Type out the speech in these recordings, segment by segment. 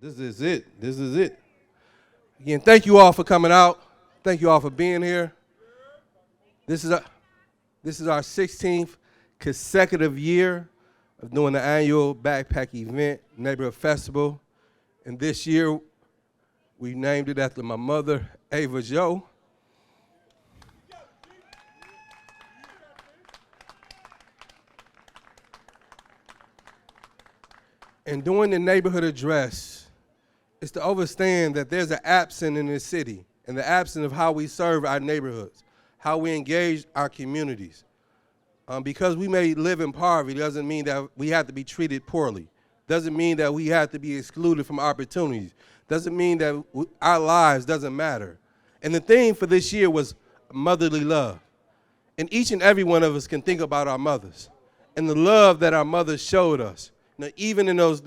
This is it. This is it. Again, thank you all for coming out. Thank you all for being here. This is our 16th consecutive year of doing the annual backpack event, neighborhood festival. And this year, we named it after my mother, Ava Jo. And doing the neighborhood address is to understand that there's an absence in this city, and the absence of how we serve our neighborhoods, how we engage our communities. Because we may live in poverty doesn't mean that we have to be treated poorly. Doesn't mean that we have to be excluded from opportunities. Doesn't mean that our lives doesn't matter. And the theme for this year was motherly love. And each and every one of us can think about our mothers and the love that our mothers showed us. Now, even in those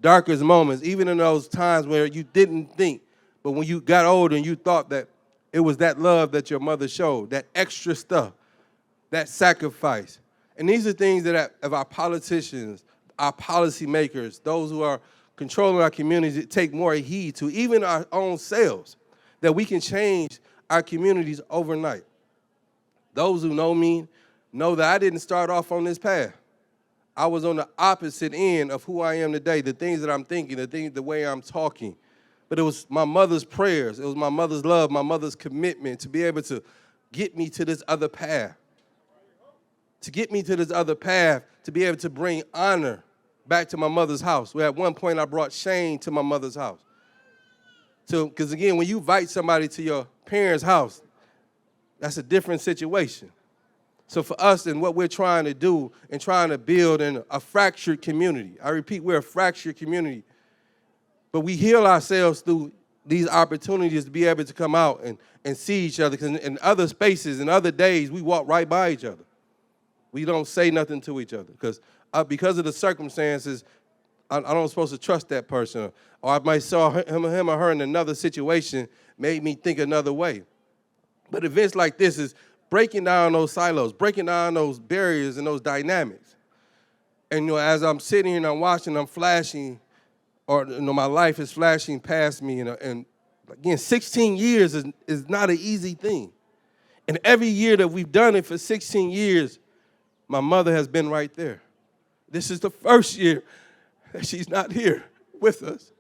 darkest moments, even in those times where you didn't think, but when you got older and you thought that it was that love that your mother showed, that extra stuff, that sacrifice. And these are things that of our politicians, our policymakers, those who are controlling our communities, take more heed to, even our own selves, that we can change our communities overnight. Those who know me know that I didn't start off on this path. I was on the opposite end of who I am today, the things that I'm thinking, the way I'm talking. But it was my mother's prayers, it was my mother's love, my mother's commitment to be able to get me to this other path. To get me to this other path, to be able to bring honor back to my mother's house, where at one point I brought shame to my mother's house. Because again, when you invite somebody to your parents' house, that's a different situation. So for us and what we're trying to do and trying to build in a fractured community, I repeat, we're a fractured community, but we heal ourselves through these opportunities to be able to come out and see each other, because in other spaces, in other days, we walk right by each other. We don't say nothing to each other because of the circumstances, I don't supposed to trust that person. Or I might saw him or her in another situation, made me think another way. But events like this is breaking down those silos, breaking down those barriers and those dynamics. And as I'm sitting here and I'm watching, I'm flashing, or my life is flashing past me. And again, 16 years is not an easy thing. And every year that we've done it for 16 years, my mother has been right there. This is the first year that she's not here with us.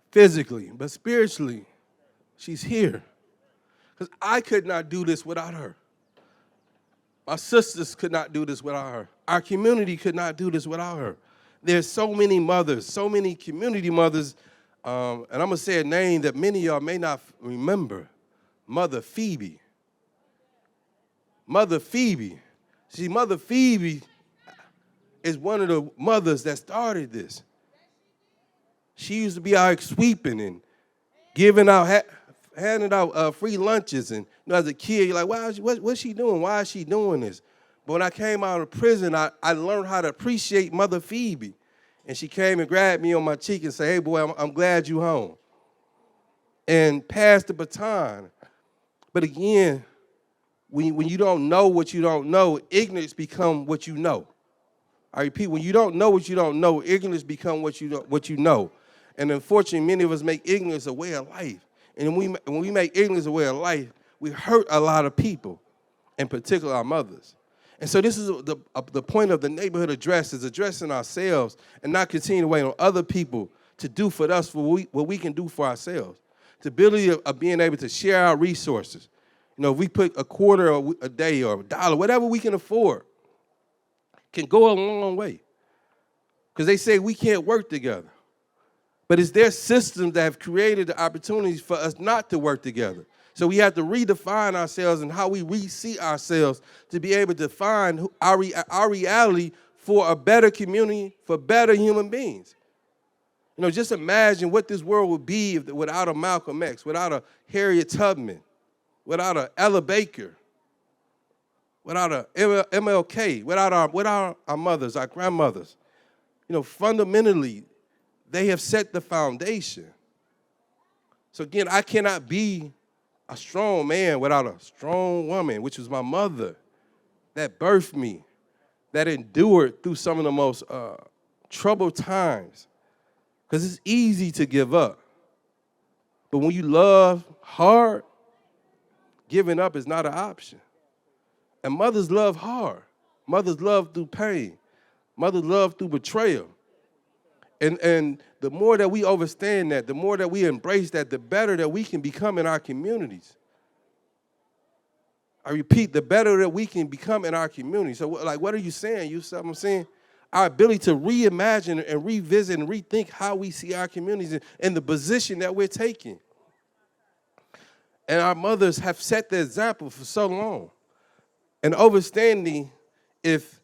Physically, but spiritually, she's here. Because I could not do this without her. My sisters could not do this without her. Our community could not do this without her. There's so many mothers, so many community mothers, and I'm going to say a name that many of y'all may not remember, Mother Phoebe. Mother Phoebe. See, Mother Phoebe is one of the mothers that started this. She used to be out sweeping and giving out, handing out free lunches. And as a kid, you're like, what's she doing? Why is she doing this? But when I came out of prison, I learned how to appreciate Mother Phoebe. And she came and grabbed me on my cheek and said, hey, boy, I'm glad you home. And passed the baton. But again, when you don't know what you don't know, ignorance become what you know. I repeat, when you don't know what you don't know, ignorance become what you know. And unfortunately, many of us make ignorance a way of life. And when we make ignorance a way of life, we hurt a lot of people, in particular our mothers. And so this is the point of the neighborhood address, is addressing ourselves and not continuing to wait on other people to do for us what we can do for ourselves. The ability of being able to share our resources. If we put a quarter a day or a dollar, whatever we can afford, can go a long way. Because they say we can't work together. But it's their systems that have created the opportunities for us not to work together. So we have to redefine ourselves and how we see ourselves to be able to find our reality for a better community, for better human beings. Just imagine what this world would be without a Malcolm X, without a Harriet Tubman, without a Ella Baker, without a MLK, without our mothers, our grandmothers. Fundamentally, they have set the foundation. So again, I cannot be a strong man without a strong woman, which was my mother, that birthed me, that endured through some of the most troubled times. Because it's easy to give up. But when you love hard, giving up is not an option. And mothers love hard. Mothers love through pain. Mothers love through betrayal. And the more that we understand that, the more that we embrace that, the better that we can become in our communities. I repeat, the better that we can become in our community. So, like, what are you saying? You see what I'm saying? Our ability to reimagine and revisit and rethink how we see our communities and the position that we're taking. And our mothers have set the example for so long. And understanding, if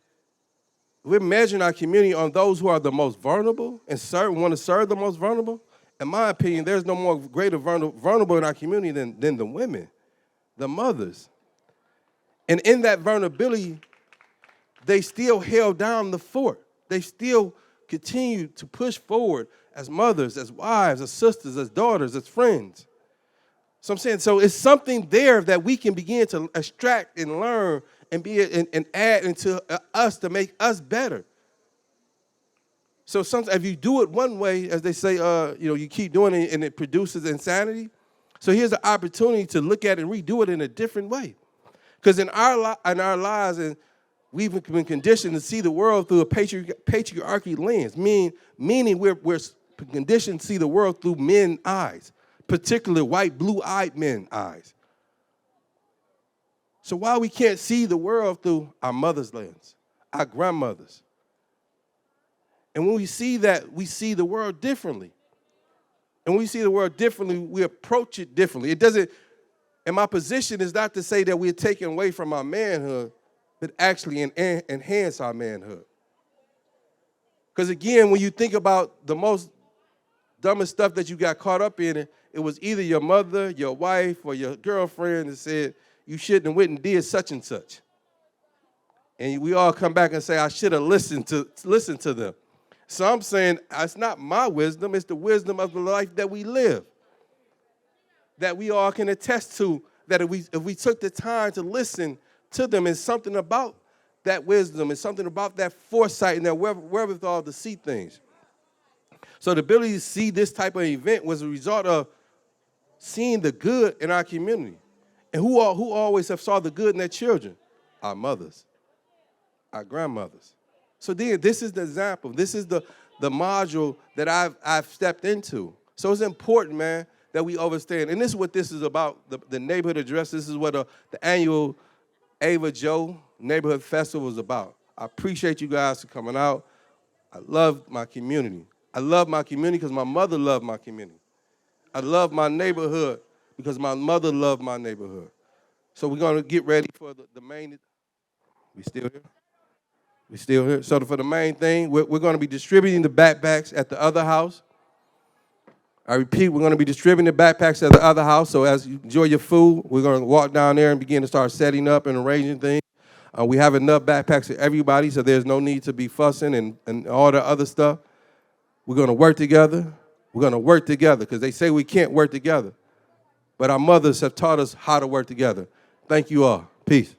we're measuring our community on those who are the most vulnerable and want to serve the most vulnerable, in my opinion, there's no more greater vulnerable in our community than the women, the mothers. And in that vulnerability, they still held down the fort. They still continue to push forward as mothers, as wives, as sisters, as daughters, as friends. So I'm saying, so it's something there that we can begin to extract and learn and and add into us to make us better. So sometimes if you do it one way, as they say, you keep doing it and it produces insanity. So here's an opportunity to look at it and redo it in a different way. Because in our lives, and we've been conditioned to see the world through a patriarchy lens, meaning we're conditioned to see the world through men's eyes, particularly white, blue-eyed men's eyes. So while we can't see the world through our mother's lens, our grandmothers, and when we see that, we see the world differently. And when we see the world differently, we approach it differently. It doesn't, and my position is not to say that we're taking away from our manhood, but actually enhance our manhood. Because again, when you think about the most dumbest stuff that you got caught up in, it was either your mother, your wife, or your girlfriend that said, you shouldn't have went and did such and such. And we all come back and say, I should have listened to them. So I'm saying, it's not my wisdom, it's the wisdom of the life that we live. That we all can attest to, that if we took the time to listen to them, and something about that wisdom and something about that foresight and that wherewithal to see things. So the ability to see this type of event was a result of seeing the good in our community. And who always have saw the good in their children? Our mothers, our grandmothers. So then this is the example. This is the module that I've stepped into. So it's important, man, that we understand. And this is what this is about, the neighborhood address. This is what the annual Ava Joe Neighborhood Festival is about. I appreciate you guys for coming out. I love my community. I love my community because my mother loved my community. I love my neighborhood because my mother loved my neighborhood. So we're going to get ready for the main. We still here? We still here? So for the main thing, we're going to be distributing the backpacks at the other house. I repeat, we're going to be distributing the backpacks at the other house. So as you enjoy your food, we're going to walk down there and begin to start setting up and arranging things. We have enough backpacks for everybody, so there's no need to be fussing and all the other stuff. We're going to work together. We're going to work together because they say we can't work together. But our mothers have taught us how to work together. Thank you all. Peace.